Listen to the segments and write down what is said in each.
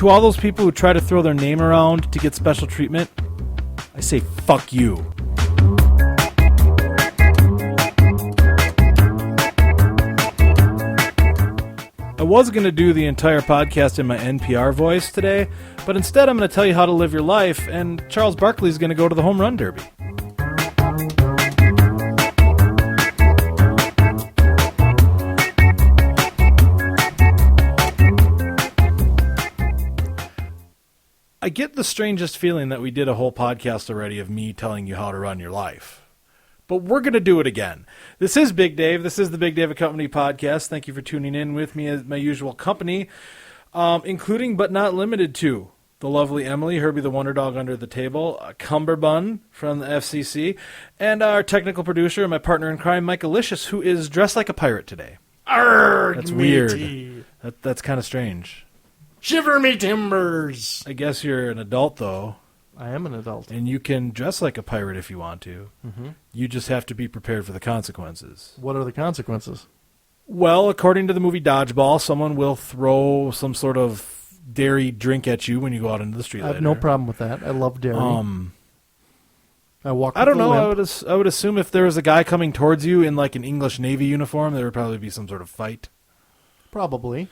To all those people who try to throw their name around to get special treatment, I say fuck you. I was going to do the entire podcast in my NPR voice today, but instead I'm going to tell you how to live your life, and Charles Barkley's going to go to the Home Run Derby. I get the strangest feeling that we did a whole podcast already of me telling you how to run your life. But we're going to do it again. This is Big Dave. This is the Big Dave Company podcast. Thank you for tuning in with me as my usual company, including but not limited to the lovely Emily, Herbie the Wonder Dog under the table, Cumberbun from the FCC, and our technical producer and my partner in crime, Mike Alicious, who is dressed like a pirate today. Arrgh, That's matey. weird. That's kind of strange. Shiver me timbers. I guess you're an adult, though. I am an adult. And you can dress like a pirate if you want to. Mm-hmm. You just have to be prepared for the consequences. What are the consequences? Well, according to the movie Dodgeball, someone will throw some sort of dairy drink at you when you go out into the street I have later. no problem with that. I love dairy. I walk. I don't with a know. limp. I would assume if there was a guy coming towards you in like an English Navy uniform, there would probably be some sort of fight. Probably.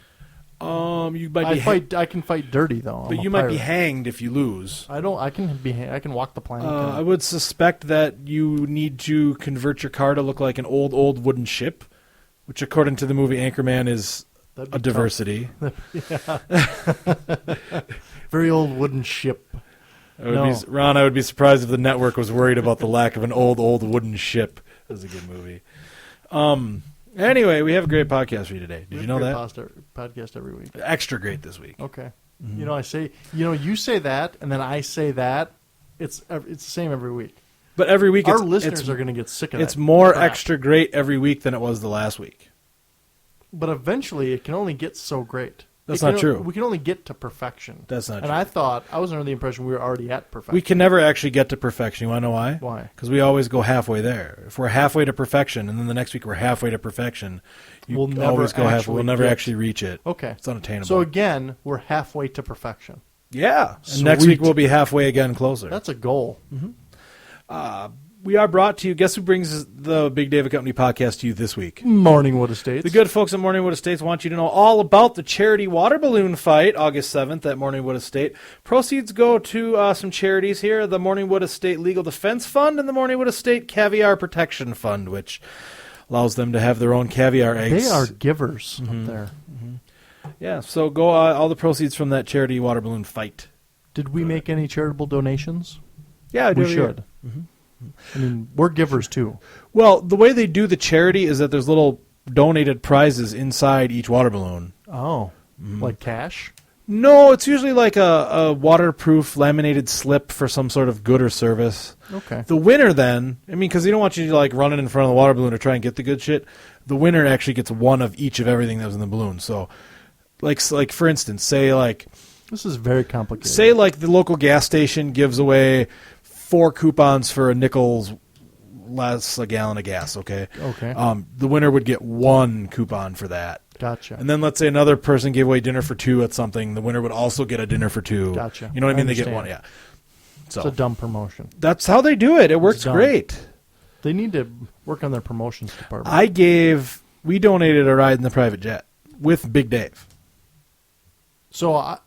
You might be I can fight dirty though. but I'm you a might be pirate. hanged if you lose. I don't. I can walk the plank. I would suspect that you need to convert your car to look like an old wooden ship, which according to the movie Anchorman is That'd be a diversity. Very old wooden ship. Ron, I would be surprised if the network was worried about the lack of an old wooden ship. That was a good movie. Anyway, we have a great podcast for you today. Did you know that? Podcast every week. Extra great this week. Okay. Mm-hmm. You say that, and then I say that. It's the same every week. But every week, Our listeners are going to get sick of it. It's more extra great every week than it was the last week. But eventually, it can only get so great. That's not true. We can only get to perfection. That's not and true. I was under the impression we were already at perfection. We can never actually get to perfection. You want to know why? Why? Because we always go halfway there. If we're halfway to perfection, and then the next week we're halfway to perfection, We'll never always go halfway. We'll never get- actually reach it. Okay. It's unattainable. So again, we're halfway to perfection. yeah. And next week Sweet. we'll be halfway again closer. That's a goal. We are brought to you. Guess who brings the Big David Company podcast to you this week? Morningwood Estates. The good folks at Morningwood Estates want you to know all about the charity water balloon fight, August 7th at Morningwood Estate. Proceeds go to some charities here, the Morningwood Estate Legal Defense Fund and the Morningwood Estate Caviar Protection Fund, which allows them to have their own caviar eggs. They are givers up there. Yeah, so go all the proceeds from that charity water balloon fight. Did we make any charitable donations? Yeah, I do. We should. I mean, we're givers too. Well, the way they do the charity is that there's little donated prizes inside each water balloon. Oh, like cash? No, it's usually like a waterproof laminated slip for some sort of good or service. Okay. The winner then, because they don't want you to like run it in front of the water balloon to try and get the good shit. The winner actually gets one of each of everything that was in the balloon. So, like for instance, say This is very complicated. the local gas station gives away 4 coupons for a nickel's less a gallon of gas. Okay. Okay. The winner would get 1 coupon for that. Gotcha. And then let's say another person gave away dinner for 2 at something. The winner would also get a dinner for 2. Gotcha. You know what I mean? They understand. get 1. Yeah. So It's a dumb promotion. that's how they do it. It works dumb. great. They need to work on their promotions department. We donated a ride in the private jet with Big Dave. So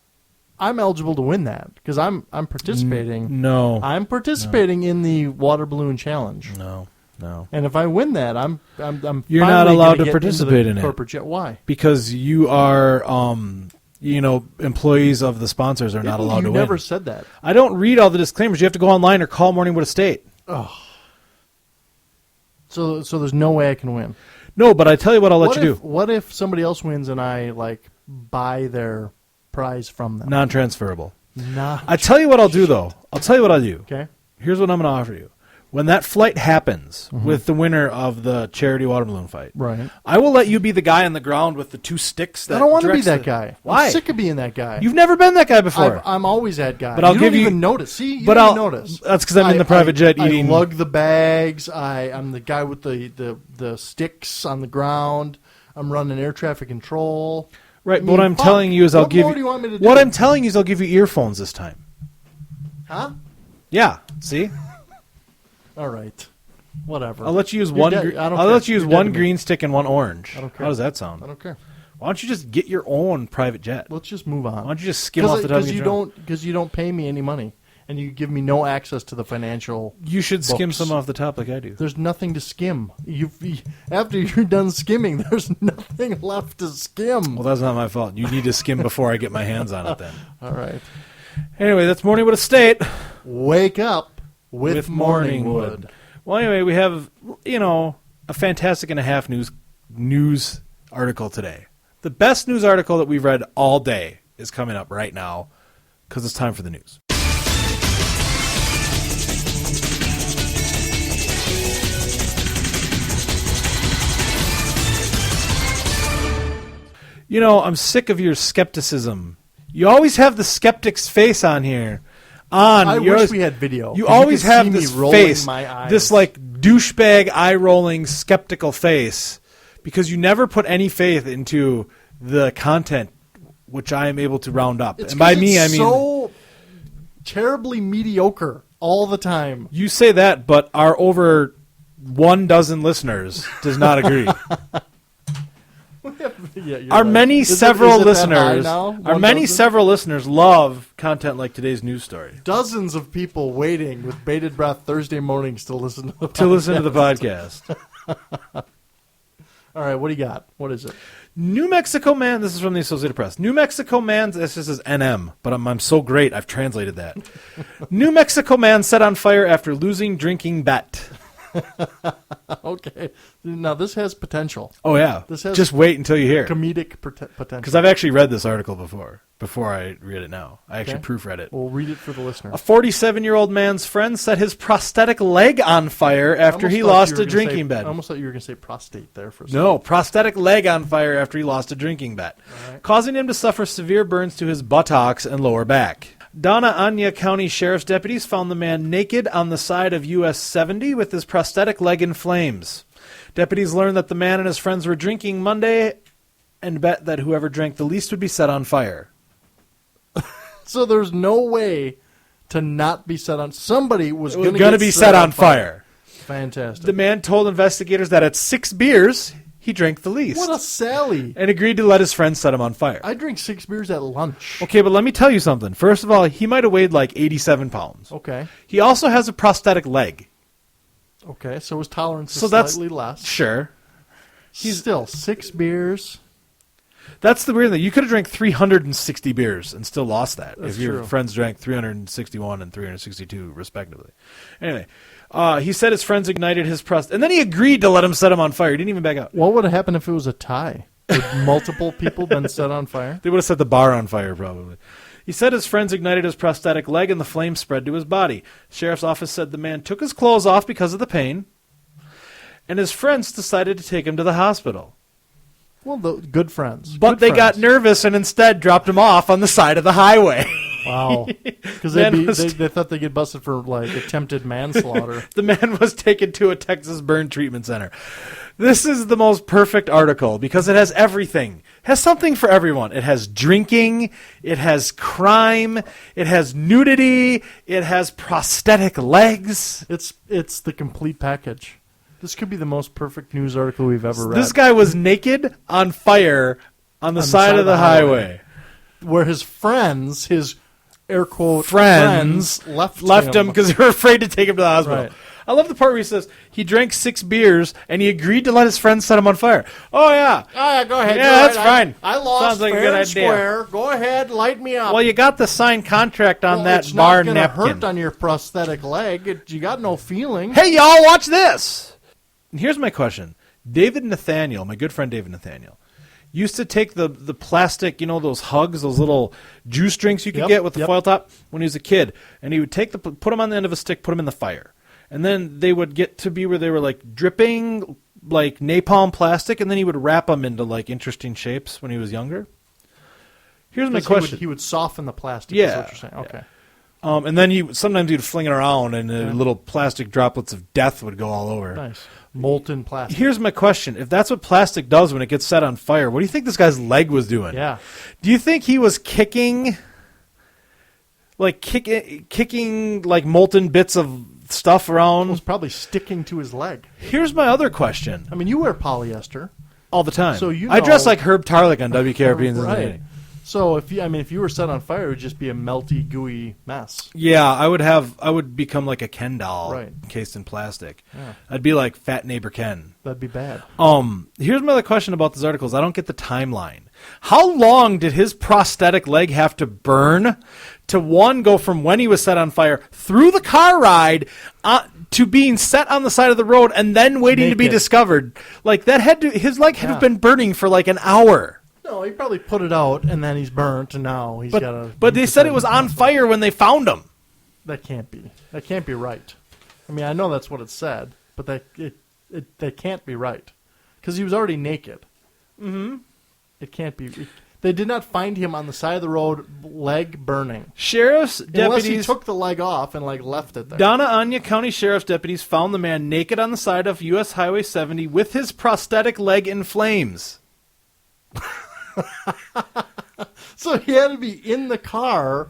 I'm eligible to win that because I'm participating. No. I'm participating in the water balloon challenge. No. And if I win that, I'm You're not finally allowed gonna to get participate into in the it. corporate jet. Why? Because you are, employees of the sponsors are not allowed to You win. never said that. I don't read all the disclaimers. You have to go online or call Morningwood Estate. So there's no way I can win. No, but I tell you what I'll let you do. What if somebody else wins and I buy their prize from them? Non-transferable. Nah. I tell you what I'll do, though. I'll tell you what I'll do. Okay. Here's what I'm going to offer you. When that flight happens with the winner of the charity water balloon fight, Right. I will let you be the guy on the ground with the 2 sticks. That I don't want to be directs that the- guy. Why? I'm sick of being that guy. You've never been that guy before. I'm always that guy. But I'll you give don't you- even notice. See, you but don't I'll- even notice. that's 'cause I'm in the private jet eating- I lug the bags. I'm the guy with the sticks on the ground. I'm running air traffic control. Right, I but what mean, I'm fuck. telling you is I'll What give more you... do you want me to do? What I'm telling you is I'll give you earphones this time. Huh? Yeah, see? All right. Whatever. I'll let you use You're one. dead. I don't I'll care. let you use You're dead one to me. green stick and one orange. I don't care. How does that sound? I don't care. Why don't you just get your own private jet? Let's just move on. Why don't you just skim off the top of your drone? Because you don't pay me any money, and you give me no access to the financial. You should skim books. some off the top like I do. There's nothing to skim. After you're done skimming, there's nothing left to skim. Well, that's not my fault. You need to skim before I get my hands on it then. All right. Anyway, that's Morning Wood Estate. Wake up with, With Morning Morningwood. Wood. Well, anyway, we have, a fantastic and a half news article today. The best news article that we've read all day is coming up right now because it's time for the news. I'm sick of your skepticism. You always have the skeptic's face on here. I You're wish always- we had video. You 'cause always could see have me this rolling face, my eyes. this like douchebag eye-rolling skeptical face, because you never put any faith into the content, which I am able to round up. It's And by 'cause me, I it's mean so terribly mediocre all the time. you say that, but our over 12 listeners does not agree. Yeah, you're Our right. many Is it- several is it that high listeners, now? our many 1,000? several listeners love content like today's news story. Dozens of people waiting with bated breath Thursday mornings to listen to the To listen to the podcast. All right, what do you got? What is it? New Mexico man, this is from the Associated Press. New Mexico man, this is NM, but I'm so great, I've translated that. New Mexico man set on fire after losing drinking bet. Okay, now this has potential, Oh, yeah. This has Just wait until you hear it. comedic potential. Because I've actually read this article before I read it now. I actually Okay. proofread it. We'll read it for the listener. A 47-year-old man's friend set his prosthetic leg on fire after he lost a drinking bet. I almost thought you were going to say prostate there for a second. No, prosthetic leg on fire after he lost a drinking bet, right. causing him to suffer severe burns to his buttocks and lower back. Donna Anya County Sheriff's deputies found the man naked on the side of US 70 with his prosthetic leg in flames. Deputies learned that the man and his friends were drinking Monday and bet that whoever drank the least would be set on fire. So there's no way to not be set on. Somebody was It was going going to be set on fire. Fantastic. The man told investigators that at 6 beers, he drank the least. What a Sally. And agreed to let his friends set him on fire. I drink 6 beers at lunch. Okay, but let me tell you something. First of all, he might have weighed like 87 pounds. Okay. He also has a prosthetic leg. Okay, so his tolerance So is that's slightly less. Sure. He's still 6 beers. That's the weird thing. You could have drank 360 beers and still lost that That's if your true. friends drank 361 and 362 respectively. Anyway, he said his friends ignited his and then he agreed to let him set him on fire. He didn't even back out. What would have happened if it was a tie? Would multiple people been set on fire? They would have set the bar on fire probably. He said his friends ignited his prosthetic leg and the flames spread to his body. Sheriff's office said the man took his clothes off because of the pain, and his friends decided to take him to the hospital. Well, good friends. But Good they got friends. nervous and instead dropped him off on the side of the highway. Wow. Because Man they thought they'd get busted for, like, attempted manslaughter. The man was taken to a Texas burn treatment center. This is the most perfect article because it has everything. It has something for everyone. It has drinking. It has crime. It has nudity. It has prosthetic legs. It's the complete package. This could be the most perfect news article we've ever read. This guy was naked on fire on the side of the highway. Where his friends, his air quote Friends left him because they were afraid to take him to the hospital. Right. I love the part where he says he drank 6 beers and he agreed to let his friends set him on fire. Oh, yeah. Oh, yeah, go ahead. Yeah, Go that's ahead. fine. I lost Sounds like a fair good and idea. square. Go ahead, light me up. Well, you got the signed contract on that it's bar not gonna napkin. hurt on your prosthetic leg. You got no feeling. Hey, y'all, watch this. And here's my question. David Nathaniel, my good friend David Nathaniel, used to take the plastic, those hugs, those little juice drinks you could Yep, get with the yep. foil top when he was a kid, and he would put them on the end of a stick, put them in the fire. And then they would get to be where they were like dripping like napalm plastic, and then he would wrap them into like interesting shapes when he was younger. Here's my question. He would soften the plastic. Yeah, Is what you're saying. Okay. And then sometimes he'd fling it around, and little plastic droplets of death would go all over. Nice. molten plastic. Here's my question. If that's what plastic does when it gets set on fire, what do you think this guy's leg was doing? Yeah. Do you think he was kicking like molten bits of stuff It around? was probably sticking to his leg. Here's my other question. I mean, you wear polyester. All the time. So you I dress know- like Herb Tarlick on WKRP in Right. Cincinnati. So if you were set on fire, it would just be a melty, gooey mess. Yeah, I would become like a Ken doll Right. encased in plastic. Yeah. I'd be like Fat Neighbor Ken. That'd be bad. Here's my other question about this article is I don't get the timeline. How long did his prosthetic leg have to burn to one go from when he was set on fire through the car ride to being set on the side of the road and then waiting to be Naked. discovered? Like his leg had to have Yeah. been burning for like an hour. No, he probably put it out and then he's burnt, and now he's got a. But they said it was on fire when they found him. That can't be. That can't be right. I mean, I know that's what it said, but that can't be right because he was already naked. Mm-hmm. It can't be. They did not find him on the side of the road, leg burning. Sheriff's Unless he deputies. took the leg off and left it there. Donna Anya County Sheriff's deputies found the man naked on the side of U.S. Highway 70 with his prosthetic leg in flames. So he had to be in the car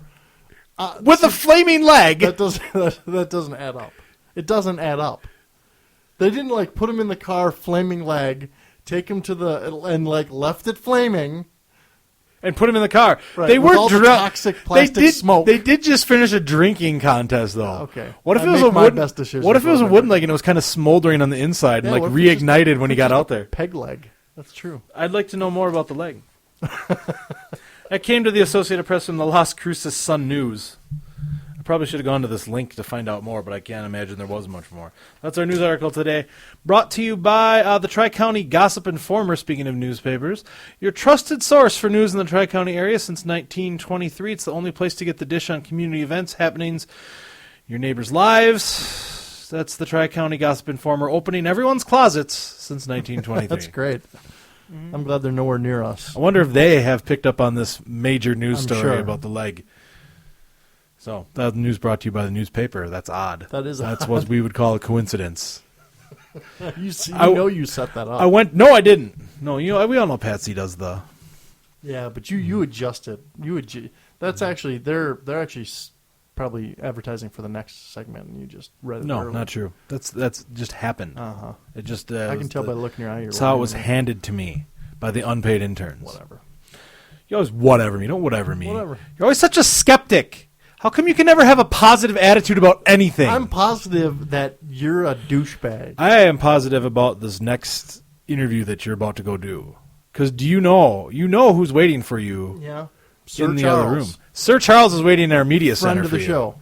With a flaming leg. That doesn't add up. It doesn't add up. They didn't put him in the car, flaming leg, take him to and left it flaming. And put him in the car. Right, They with were all the toxic plastic smoke. They did just finish a drinking contest, though. Okay. What if I it was make a my wooden? best decisions What if it was a over wooden there. leg and it was kind of smoldering on the inside Yeah, and what if it's just- reignited when he got out there? Peg leg. That's true. I'd like to know more about the leg. I came to the Associated Press from the Las Cruces Sun News. I probably should have gone to this link to find out more, but I can't imagine there was much more. That's our news article today, brought to you by the Tri-County Gossip Informer, speaking of newspapers. Your trusted source for news in the Tri-County area since 1923. It's the only place to get the dish on community events, happenings, your neighbors' lives. That's the Tri-County Gossip Informer, opening everyone's closets since 1923. That's great. I'm glad they're nowhere near us. I wonder if they have picked up on this major news I'm story sure. about the leg. So that news brought to you by the newspaper. That's odd. That is That's odd. what we would call a coincidence. You I- know you set that up. No, I didn't. No, we all know Patsy does the. Yeah, but you adjusted. That's actually they're actually probably advertising for the next segment, and you just read it. No, early. not true. That's just happened. Uh-huh. It just. I can tell by looking in your eye. That's how it was handed to me by the unpaid interns. Whatever. You always whatever me. Don't whatever me. Whatever. You're always such a skeptic. How come you can never have a positive attitude about anything? I'm positive that you're a douchebag. I am positive about this next interview that you're about to go do. Because do you know who's waiting for you Yeah. in the other room? Sir Charles is waiting in our media Friend center of for the you. show.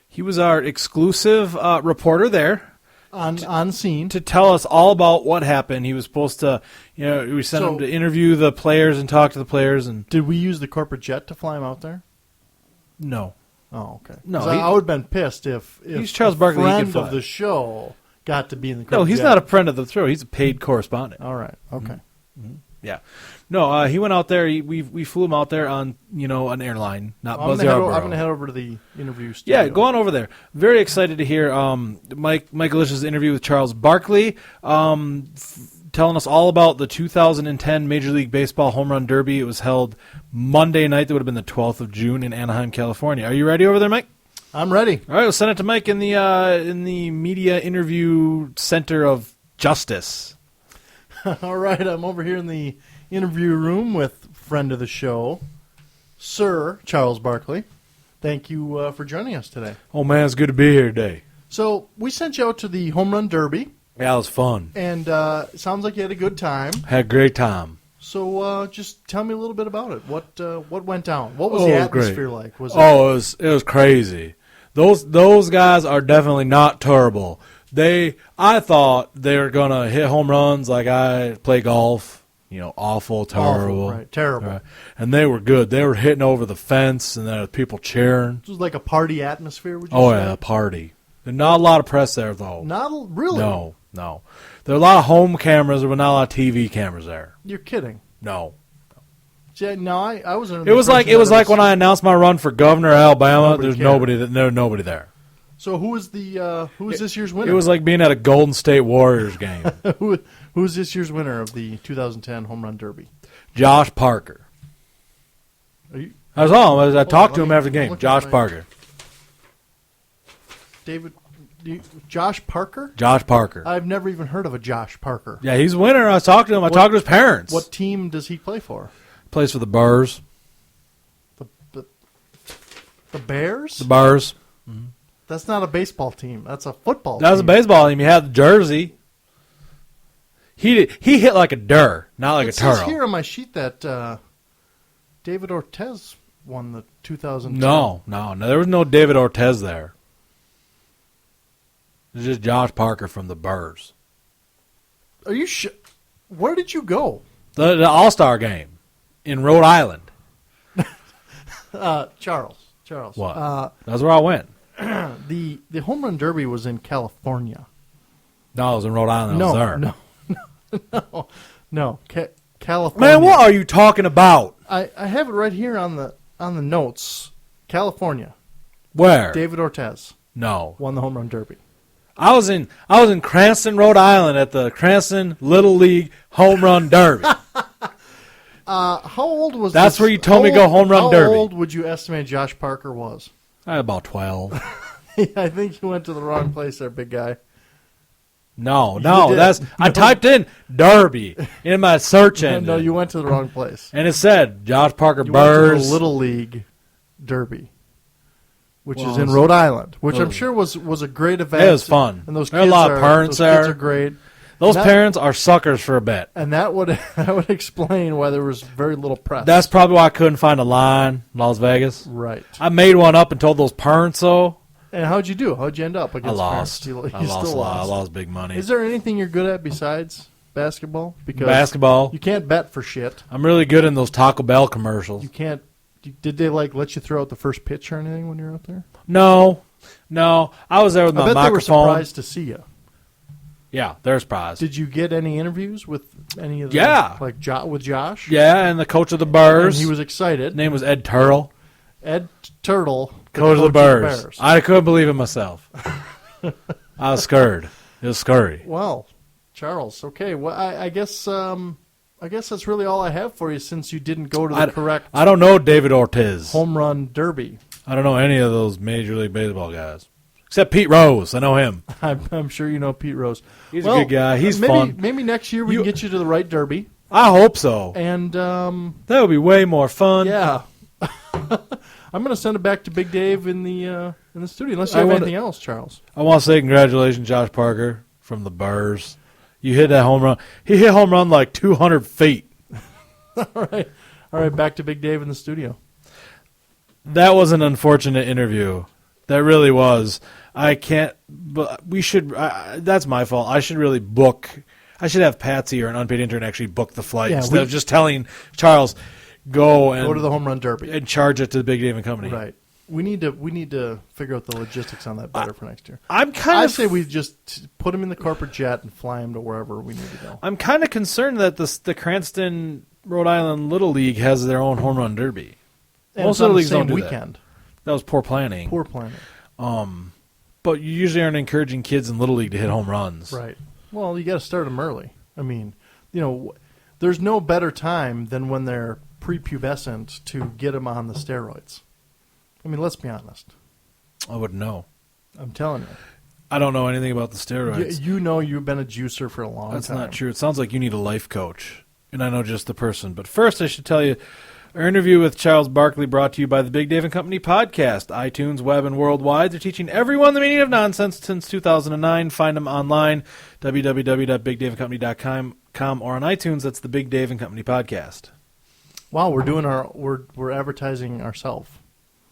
He was our exclusive reporter there On scene. to tell us all about what happened. He was supposed to, we sent him to interview the players and talk to the players. And Did we use the corporate jet to fly him out there? no. Oh, okay. No, 'Cause I would have been pissed if He's Charles a Barkley, he friend could fly. of the show got to be in the corporate No, he's jet. not a friend of the throw. He's a paid correspondent. All right. Okay. Yeah. No, he went out there. We flew him out there on, an airline, not I'm Buzz going Yarborough. to head over to the interview studio. Yeah, go on over there. Very excited to hear Mike Alicia's interview with Charles Barkley, telling us all about the 2010 Major League Baseball Home Run Derby. It was held Monday night. That would have been the 12th of June in Anaheim, California. Are you ready over there, Mike? I'm ready. All right, we'll send it to Mike in the media interview center of justice. All right, I'm over here in the interview room with friend of the show, Sir Charles Barkley. Thank you for joining us today. Oh man, it's good to be here today. So we sent you out to the Home Run Derby, Yeah, it was fun. and it sounds like you had a good time. Had a great time. So just tell me a little bit about it. What went down? What was Oh, the it was great. atmosphere like? Was It was crazy. Those guys are definitely not terrible. I thought they were gonna hit home runs like I play golf. Awful, terrible, Awful, right, terrible. Right. And they were good. They were hitting over the fence, and there were people cheering. It was like a party atmosphere. Would you Oh say? yeah, a party. There's not a lot of press there though. Not really. No. There are a lot of home cameras, but not a lot of TV cameras there. You're kidding. No. Yeah, no, I was. It was like when I announced my run for governor of Alabama. Nobody There's cared. nobody there. So who is this year's winner? It was like being at a Golden State Warriors game. Who's this year's winner of the 2010 Home Run Derby? Josh Parker. I talked to him after the game. Josh Parker. Josh Parker? Josh Parker. I've never even heard of a Josh Parker. Yeah, he's a winner. I was talking to him. I talked to his parents. What team does he play for? Plays for the Burrs. The Bears? The Burrs. That's not a baseball team. That's a football team. That was a baseball team. He had the jersey. He hit like a Durr, not like It a turtle. says here on my sheet that David Ortiz won the 2010. No. There was no David Ortiz there. It was just Josh Parker from the Burrs. Are you sure? Where did you go? The All-Star game in Rhode Island. Charles. What? That's where I went. The Home Run Derby was in California. No, I was in Rhode Island. I was there. No. California. Man, what are you talking about? I have it right here on the notes. California. Where? David Ortiz No. won the Home Run Derby. I was in Cranston, Rhode Island at the Cranston Little League Home Run Derby. How old was That's this? where you told me to go Home Run Derby. How old would you estimate Josh Parker was? About 12. I think you went to the wrong place there, big guy. No, did. I typed in Derby in my search engine. No, you went to the wrong place. And it said Josh Parker You went to Burrs. the Little League Derby, which Well, is in Rhode Island, which Little I'm sure was a great event. It was fun. And those There are a kids lot of parents those kids there. are great. Those That- parents are suckers for a bet. And that would explain why there was very little press. That's probably why I couldn't find a line in Las Vegas. right. I made one up and told those parents so. And how'd you do? How'd you end up I against lost. parents? I You lost still a lot. I lost. lost big money. Is there anything you're good at besides basketball? Because Basketball. you can't bet for shit. I'm really good in those Taco Bell commercials. You can't. Did they let you throw out the first pitch or anything when you were out there? No. I was there with I my bet they were microphone. surprised to see you. Yeah, they're surprised. Did you get any interviews with any of the Yeah. with Josh? Yeah, and the coach of the And Burrs. he was excited. His name was Ed Turtle. Ed Turtle, Coach of the Burrs. I couldn't believe it myself. I was scared. It was scary. Well, Charles. Okay. Well, I guess that's really all I have for you since you didn't go to the correct I don't know David Ortiz. Home Run Derby. I don't know any of those Major League Baseball guys. Except Pete Rose. I know him. I'm sure you know Pete Rose. He's a good guy. He's fun. Maybe next year we can get you to the right Derby. I hope so. And That would be way more fun. yeah, I'm going to send it back to Big Dave in the studio. Unless you have anything else, Charles. I want to say congratulations, Josh Parker from the Burrs. You hit that home run. He hit home run like 200 feet. All right. Back to Big Dave in the studio. That was an unfortunate interview. That really was. I can't. But we should. That's my fault. I should really book. I should have Patsy or an unpaid intern actually book the flight instead of just telling Charles go to the Home Run Derby and charge it to the Big Dave and Company. Right. We need to figure out the logistics on that better for next year. I say we just put him in the corporate jet and fly him to wherever we need to go. I'm kind of concerned that the Cranston, Rhode Island Little League has their own home run derby. And Most it's on of the the leagues same don't do weekend. That was poor planning. Poor planning. But you usually aren't encouraging kids in Little League to hit home runs. Right. Well, you got to start them early. I mean, there's no better time than when they're prepubescent to get them on the steroids. I mean, let's be honest. I wouldn't know. I'm telling you. I don't know anything about the steroids. You know you've been a juicer for a long time. That's not true. It sounds like you need a life coach. And I know just the person. But first, I should tell you, our interview with Charles Barkley brought to you by the Big Dave and Company podcast, iTunes, web, and worldwide. They're teaching everyone the meaning of nonsense since 2009. Find them online, www.bigdaveandcompany.com, or on iTunes. That's the Big Dave and Company podcast. Wow, we're advertising ourselves.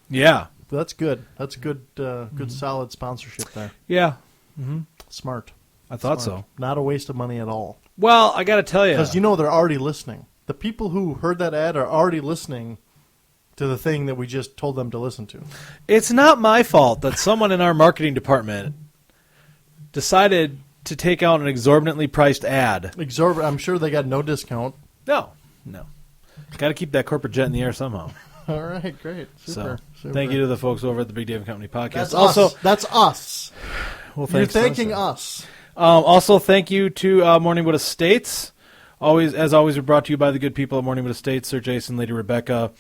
Yeah. That's good. That's good. Good solid sponsorship there. Yeah. Smart. I thought Smart. so. Not a waste of money at all. Well, I got to tell you. Because they're already listening. The people who heard that ad are already listening to the thing that we just told them to listen to. It's not my fault that someone in our marketing department decided to take out an exorbitantly priced ad. I'm sure they got no discount. No. Got to keep that corporate jet in the air somehow. All right, great. Super. Thank you to the folks over at the Big Dave and Company podcast. That's us. Well, You're thanks. thanking us. Also, thank you to Morningwood Estates. As always, we're brought to you by the good people at Morningwood Estates, Sir Jason, Lady Rebecca,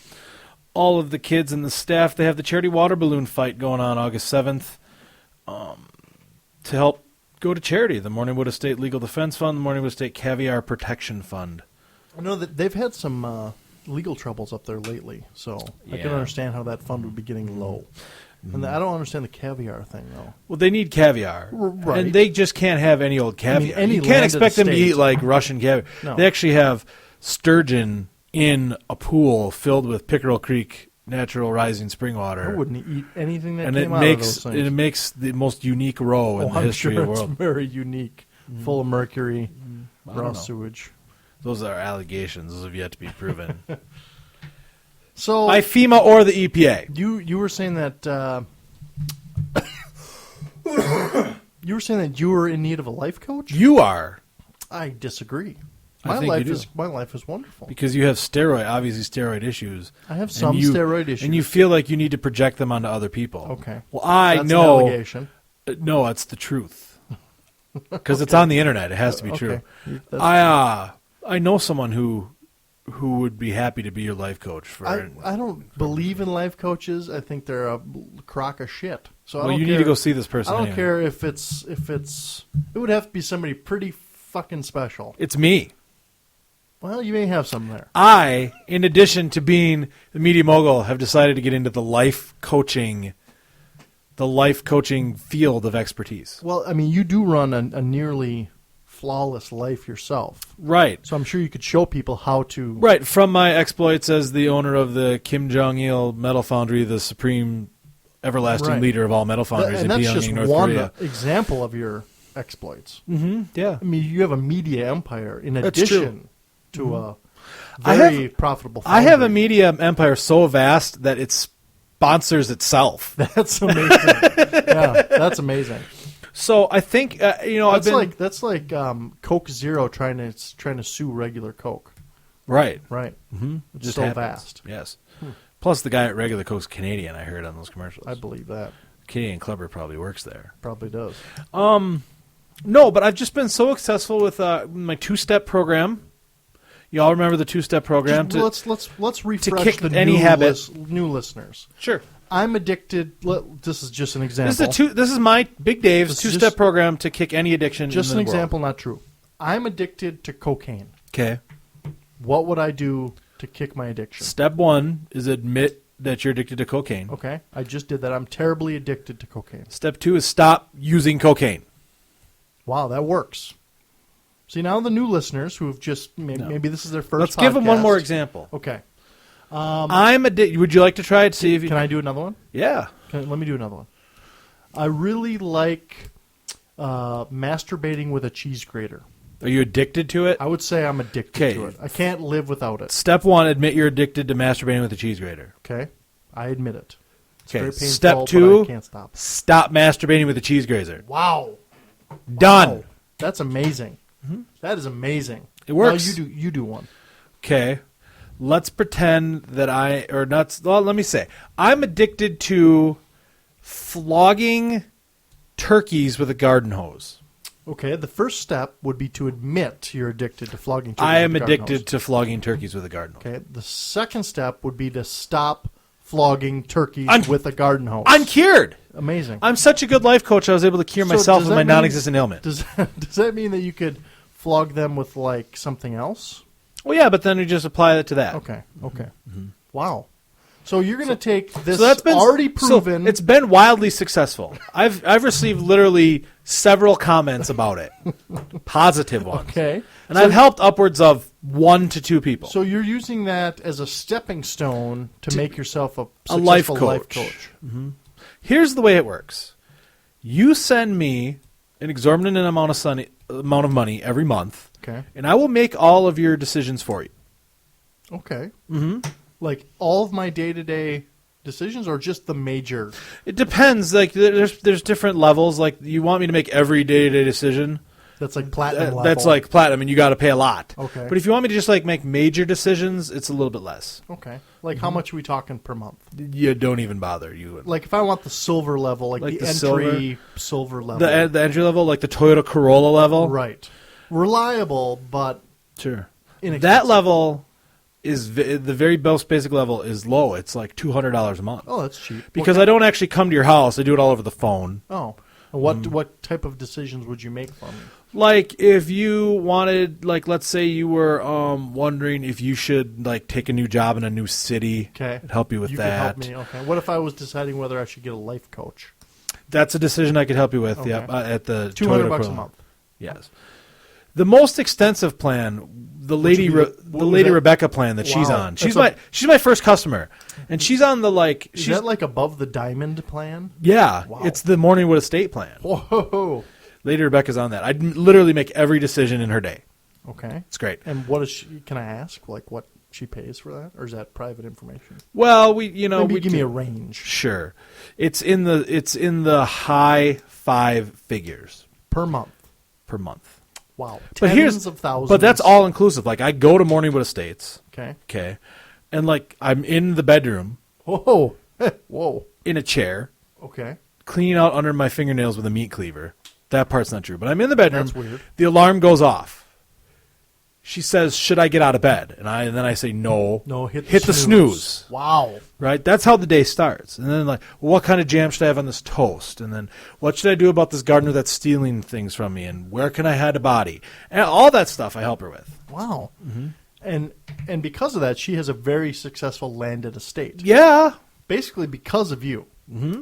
all of the kids and the staff. They have the charity water balloon fight going on August 7th to help go to charity. The Morningwood Estate Legal Defense Fund, the Morningwood Estate Caviar Protection Fund. I know that they've had some legal troubles up there lately, so I can Yeah. understand how that fund would be getting low. And I don't understand the caviar thing, though. Well, they need caviar, Right. and they just can't have any old caviar. any you can't landed expect them to estate. eat like Russian caviar. No. They actually have sturgeon in a pool filled with Pickerel Creek natural rising spring water. I wouldn't eat anything that and came it out makes of those things. it makes the most unique row in the I'm history sure of the it's world. very unique, full of mercury, I raw don't know. sewage. Those are allegations. Those have yet to be proven So by FEMA or the EPA. you were saying that you were in need of a life coach. You are, I disagree. I My think life you do. is wonderful. because you have obviously steroid issues. I have and some steroid issues. and you feel like you need to project them onto other people. Okay. Well, I That's know. an allegation. No, it's the truth. Because it's on the internet. It has to be true. Okay. That's I know someone who would be happy to be your life coach for. I don't believe in life coaches. I think they're a crock of shit. So I well, don't you care. need to go see this person. I don't anyway. care if it's. It would have to be somebody pretty fucking special. It's me. Well, you may have some there. I, in addition to being the media mogul, have decided to get into the life coaching field of expertise. Well, I mean, you do run a nearly flawless life yourself, Right. so I'm sure you could show people how to. Right. From my exploits as the owner of the Kim Jong-il Metal Foundry, the supreme everlasting Right. leader of all metal foundries And in that's just Pyongyang, North one Korea. example of your exploits. Mm-hmm. Yeah. I mean, you have a media empire in That's addition to a I very have- profitable. I have a foundry. media empire so vast that it sponsors itself. That's amazing. Yeah, that's amazing. So I think That's like Coke Zero trying to sue regular Coke. right. Right. Mm-hmm. It's Just so happens. vast. Yes. Plus, the guy at Regular Coke's Canadian. I heard on those commercials. I believe that. Canadian Clubber probably works there. Probably does. No, but I've just been so successful with my two-step program. You all remember the two-step program? Let's refresh kick the any new habit. new listeners. Sure. I'm addicted. This is just an example. This is my Big Dave's This is two-step just- program to kick any addiction. just in an the world. example, not true. I'm addicted to cocaine. Okay. What would I do to kick my addiction? Step one is admit that you're addicted to cocaine. Okay, I just did that. I'm terribly addicted to cocaine. Step two is stop using cocaine. Wow, that works. See, now the new listeners who have just maybe this is their first. Let's give them one podcast. more example. Okay. I'm addicted. Would you like to try it? See if you Can I do another one? Yeah. Let me do another one. I really like masturbating with a cheese grater. Are you addicted to it? I would say I'm addicted Okay. to it. I can't live without it. Step one, admit you're addicted to masturbating with a cheese grater. Okay, I admit it. It's Okay. very painful, Step but two, I can't stop. stop masturbating with a cheese grater. Wow, Done. Wow. That's amazing. That is amazing. It works. Now you do one. Okay. Let's pretend that let me say, I'm addicted to flogging turkeys with a garden hose. Okay, the first step would be to admit you're addicted to flogging turkeys. I am with a garden addicted to flogging turkeys with a garden hose. hose. Okay, the second step would be to stop flogging turkeys I'm- with a garden hose. I'm cured. Amazing. I'm such a good life coach, I was able to cure So myself does of that my mean- non-existent ailment. Does that mean that you could flog them with like something else? Well, yeah, but then we just apply it to that. Okay. Wow. So you're going to take this So that's been already proven. So it's been wildly successful. I've received literally several comments about it, positive ones. okay. And I've helped upwards of 1 to 2 people. So you're using that as a stepping stone to make yourself a life successful life coach. coach. Here's the way it works: you send me an exorbitant amount of money every month, Okay. and I will make all of your decisions for you. Okay. Mm-hmm. Like all of my day-to-day decisions, or just the major? It depends. Like there's different levels. Like you want me to make every day-to-day decision. That's like platinum level. That's like platinum, and you got to pay a lot. Okay. But if you want me to just like make major decisions, it's a little bit less. Okay. Like how much are we talking per month? You don't even bother. You Like if I want the silver level, like the entry silver level. the entry level, like the Toyota Corolla level. Right. Reliable, but Sure. inexpensive. That level is the very most basic level is low. It's like $200 a month. Oh, that's cheap. Because I don't actually come to your house. I do it all over the phone. Oh. And what type of decisions would you make for me? Like if you wanted, like let's say you were wondering if you should like take a new job in a new city. Okay. I'd help you with You that. could help me. Okay. What if I was deciding whether I should get a life coach? That's a decision I could help you with. Okay. Yeah, at the $200 Toyota a Corolla. month. Yes. The most extensive plan, the lady what was that? Rebecca plan that she's Wow. on. That's She's my first customer, and she's on the like. Is She's that like above the diamond plan? yeah. Wow. It's the Morningwood Estate plan. Whoa. Lady Rebecca's on that. I literally make every decision in her day. Okay. It's great. And what is she? Can I ask like what she pays for that, or is that private information? Well, Maybe we give me a range Sure, it's in the high 5 figures per month. per month. Wow. But Tens of thousands. But that's all inclusive. Like I go to Morningwood Estates, Okay. okay, and like I'm in the bedroom Whoa. Whoa. in a chair, Okay. cleaning out under my fingernails with a meat cleaver. That part's not true. But I'm in the bedroom. That's weird. The alarm goes off. She says, "Should I get out of bed?" And then I say, "No, No, hit the snooze." Wow. Right? That's how the day starts. And then like, well, what kind of jam should I have on this toast? And then what should I do about this gardener that's stealing things from me? And where can I hide a body? And all that stuff I help her with. Wow. Mm-hmm. And because of that, she has a very successful landed estate. Yeah. Basically because of you. Mm-hmm.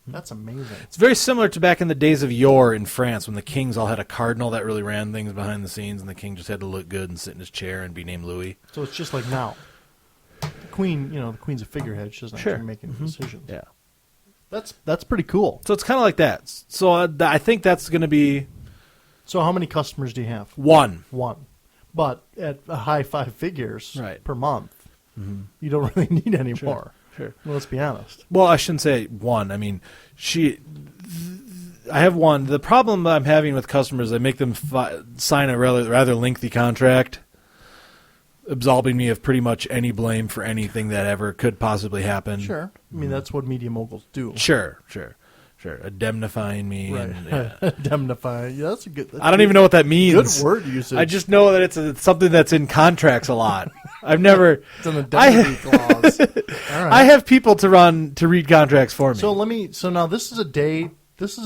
That's amazing. It's very similar to back in the days of yore in France when the kings all had a cardinal that really ran things behind the scenes, and the king just had to look good and sit in his chair and be named Louis. So it's just like now. The queen, the queen's a figurehead. She doesn't Sure. actually make any decisions. Yeah. That's pretty cool. So it's kind of like that. So I think that's going to be So how many customers do you have? one. One. But at a high 5 figures Right. per month, you don't really need any more. Sure. Well, let's be honest. Well, I shouldn't say one. I mean, I have one. The problem that I'm having with customers, I make them sign a rather lengthy contract, absolving me of pretty much any blame for anything that ever could possibly happen. Sure. I mean, that's what media moguls do. Sure. Indemnifying me. Right. And, yeah. Indemnify. Yeah, that's a good. I don't even know what that means. Good word usage. I just know that it's something that's in contracts a lot. I've never. It's an indemnity clause. All right. I have people to read contracts for me. So now this is a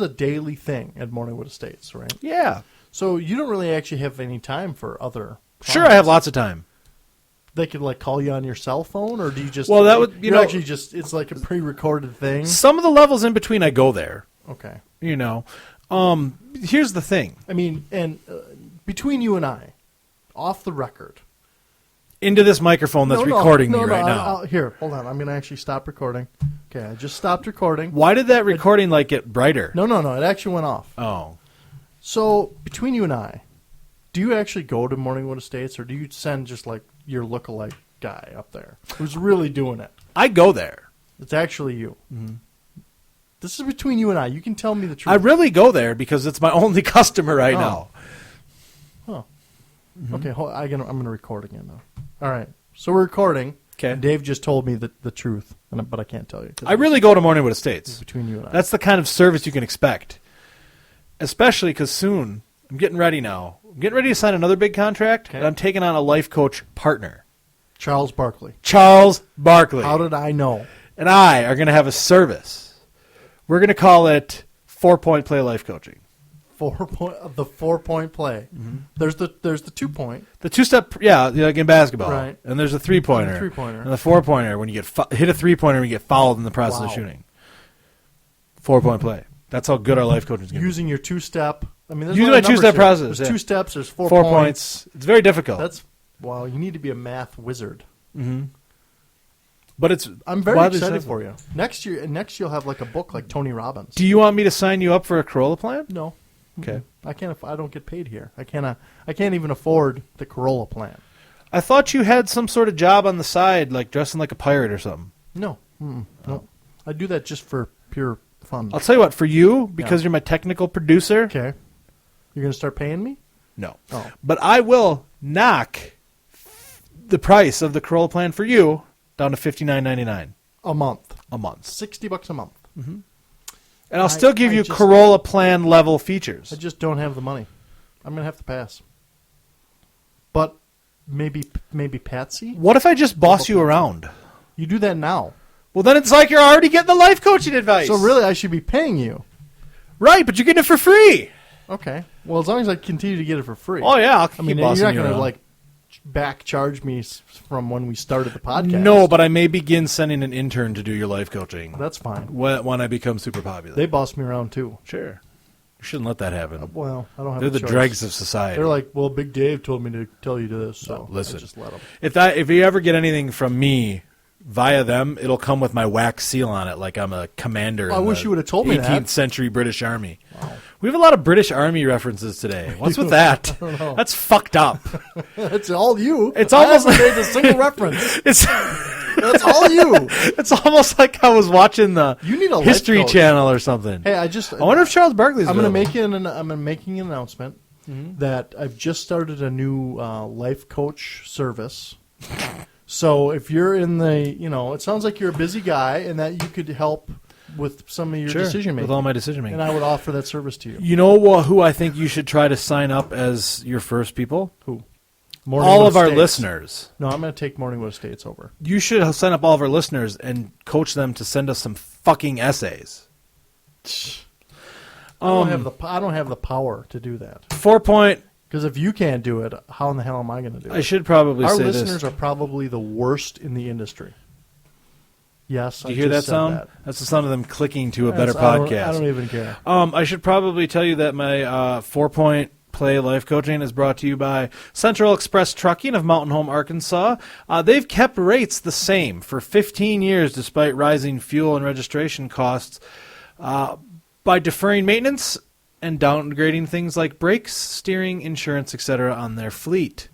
daily thing at Morningwood Estates, right? Yeah. So you don't really actually have any time for other Sure, I have lots of time. They could like call you on your cell phone, or do you just? Well, that would you're actually just it's like a pre-recorded thing. Some of the levels in between, I go there. Okay. Here's the thing. I mean, and between you and I, off the record, Into this microphone that's recording me right now. Here, hold on. I'm going to actually stop recording. Okay, I just stopped recording. Why did that recording get brighter? No. It actually went off. Oh. So between you and I, do you actually go to Morningwood Estates, or do you send just like your lookalike guy up there who's really doing it? I go there. It's actually you. Mm-hmm. This is between you and I. You can tell me the truth. I really go there because it's my only customer right now. Oh. Mm-hmm. Okay, I'm going to record again now. All right. So we're recording. Okay. And Dave just told me the truth, but I can't tell you. I really go to Morningwood Estates. It's between you and I. That's the kind of service you can expect. Especially because soon, I'm getting ready now. I'm getting ready to sign another big contract, Okay. and I'm taking on a life coach partner. Charles Barkley. Charles Barkley. How did I know? And I are going to have a service. We're going to call it 4-Point Play Life Coaching. 4-point play. Mm-hmm. There's the 2-point. The 2-step, like in basketball. Right. And there's a 3-pointer. And the 3-pointer. And the 4-pointer when you get hit a 3-pointer and you get fouled in the process of shooting. 4-point play. That's how good our life coaching is going to be. Using your 2-step. I mean, there's Using a lot my of 2-step numbers here. process. There's Yeah. 2 steps. There's 4 points. It's very difficult. Wow. You need to be a math wizard. Mm-hmm. But it's. I'm very widely excited accessible. for you. Next year, you'll have like a book like Tony Robbins. Do you want me to sign you up for a Corolla plan? No. Okay. I can't. I don't get paid here. I can't even afford the Corolla plan. I thought you had some sort of job on the side, like dressing like a pirate or something. No. No. I do that just for pure fun. I'll tell you what, for you, because you're my technical producer, Okay. You're going to start paying me? No. Oh. But I will knock the price of the Corolla plan for you down to $59.99 A month. a month. $60 a month. And I'll still give I you just- Corolla plan level features. I just don't have the money. I'm going to have to pass. But maybe Patsy? What if I just boss you around? You do that now. Well, then it's like you're already getting the life coaching advice. So really, I should be paying you. Right, but you're getting it for free. Okay. Well, as long as I continue to get it for free. Oh, yeah. I'll keep I mean, you're bossing not you going to, around. like, back charge me from when we started the podcast. No, but I may begin sending an intern to do your life coaching That's fine. when I become super popular. They boss me around, too. Sure. You shouldn't let that happen. Well, I don't have They're a the choice. dregs of society. They're like, well, Big Dave told me to tell you this, so listen. I just let them. If you ever get anything from me via them, it'll come with my wax seal on it, like I'm a commander. I in wish the you would've told me 18th that. century British Army. Wow. We have a lot of British Army references today. What's with that? I don't know. That's fucked up. It's all you. It's I almost haven't made a single reference. It's That's all you. it's almost like I was watching the You need a life History coach. Channel or something. Hey, I wonder if Charles Barkley's. I'm going to available. make I'm making an announcement that I've just started a new life coach service. So if you're in the, it sounds like you're a busy guy and that you could help with some of your Sure, decision making. with all my decision making. And I would offer that service to you. You know who I think you should try to sign up as your first people? Who? All of our Estates. listeners. No, I'm going to take Morningwood Estates over. You should sign up all of our listeners and coach them to send us some fucking essays. I don't have the power to do that. 4 point. Because if you can't do it, how in the hell am I going to do it? I should probably Our say listeners this. are probably the worst in the industry. Yes, Do you I hear that just said sound? that. That's the sound of them clicking to a better Yes, I don't- podcast. I don't even care. I should probably tell you that my 4 point play life coaching is brought to you by Central Express Trucking of Mountain Home, Arkansas. They've kept rates the same for 15 years despite rising fuel and registration costs by deferring maintenance and downgrading things like brakes, steering, insurance, etc. on their fleet.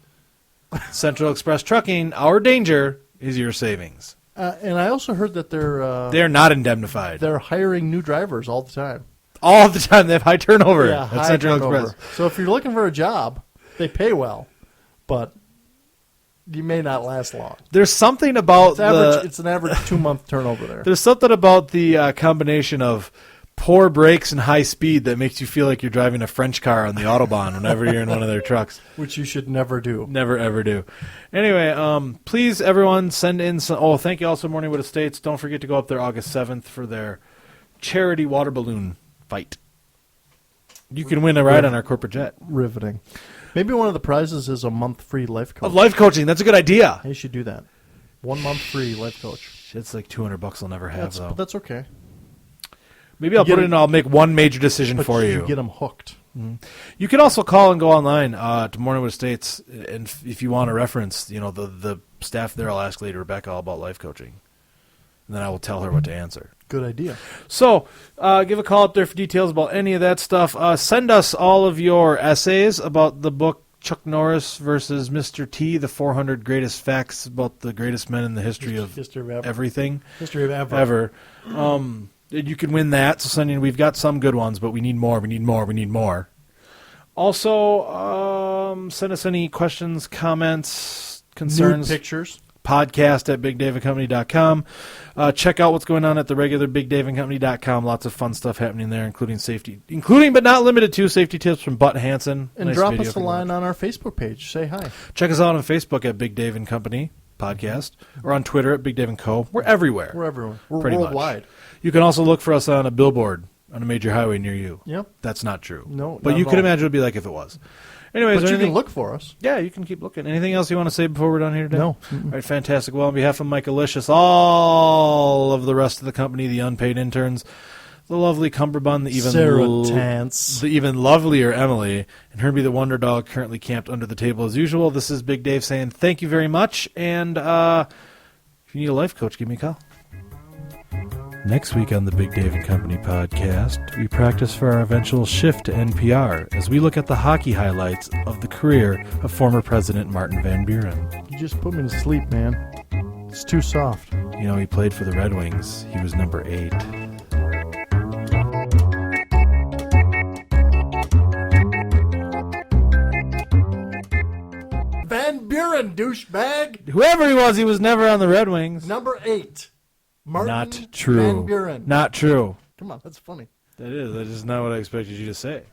Central Express Trucking, our danger is your savings. And I also heard that They're not indemnified. they're hiring new drivers all the time. All the time they have high turnover at high Central turnover. Express. So if you're looking for a job, they pay well, but you may not last long. There's something about It's an average 2-month turnover there. There's something about the combination of poor brakes and high speed that makes you feel like you're driving a French car on the Autobahn whenever you're in one of their trucks. Which you should never do. Never, ever do. Anyway, please, everyone, send in some... Oh, thank you also, Morningwood Estates. Don't forget to go up there August 7th for their charity water balloon fight. You can win a ride on our corporate jet. Riveting. Maybe one of the prizes is a month free life coach. Of life coaching. That's a good idea. You should do that. 1 month free life coach. It's like $200 I'll never have, though. But that's okay. Maybe I'll you put get it in. I'll make one major decision But for you you. get them hooked. You can also call and go online to Morningwood Estates, and if you want a reference, the staff there will ask Lady Rebecca all about life coaching, and then I will tell her what to answer. Good idea. So give a call up there for details about any of that stuff. Send us all of your essays about the book Chuck Norris versus Mr. T, the 400 greatest facts about the greatest men in the history of ever. everything. History of ever. You can win that. So we've got some good ones, but we need more. We need more. We need more. Also, send us any questions, comments, concerns. Nude pictures. Podcast at BigDaveandCompany.com. Check out what's going on at the regular BigDaveandCompany.com. Lots of fun stuff happening there, including but not limited to safety tips from Butt Hansen. And Nice drop video us a for you to line watch. on our Facebook page. Say hi. Check us out on Facebook at Big Dave and Company Podcast, or on Twitter at Big Dave and Co. We're everywhere. We're everywhere. We're Pretty much. worldwide. You can also look for us on a billboard on a major highway near you. Yep. That's not true. No, but not you at can all. imagine what it'd be like if it was. Anyways, But you can look for us. Yeah, you can keep looking. Anything else you want to say before we're done here today? No. All right, fantastic. Well, on behalf of Mike Alicious, all of the rest of the company, the unpaid interns, the lovely Cumberbund, the even Sarah Tance. the even lovelier Emily, and Herbie the Wonder Dog, currently camped under the table as usual. This is Big Dave saying thank you very much, and if you need a life coach, give me a call. Next week on the Big Dave and Company podcast, we practice for our eventual shift to NPR as we look at the hockey highlights of the career of former President Martin Van Buren. You just put me to sleep, man. It's too soft. He played for the Red Wings. He was number 8. Buren, douchebag. Whoever he was never on the Red Wings. Number 8. Martin Not true. Van Buren. Not true. Come on, that's funny. That is not what I expected you to say.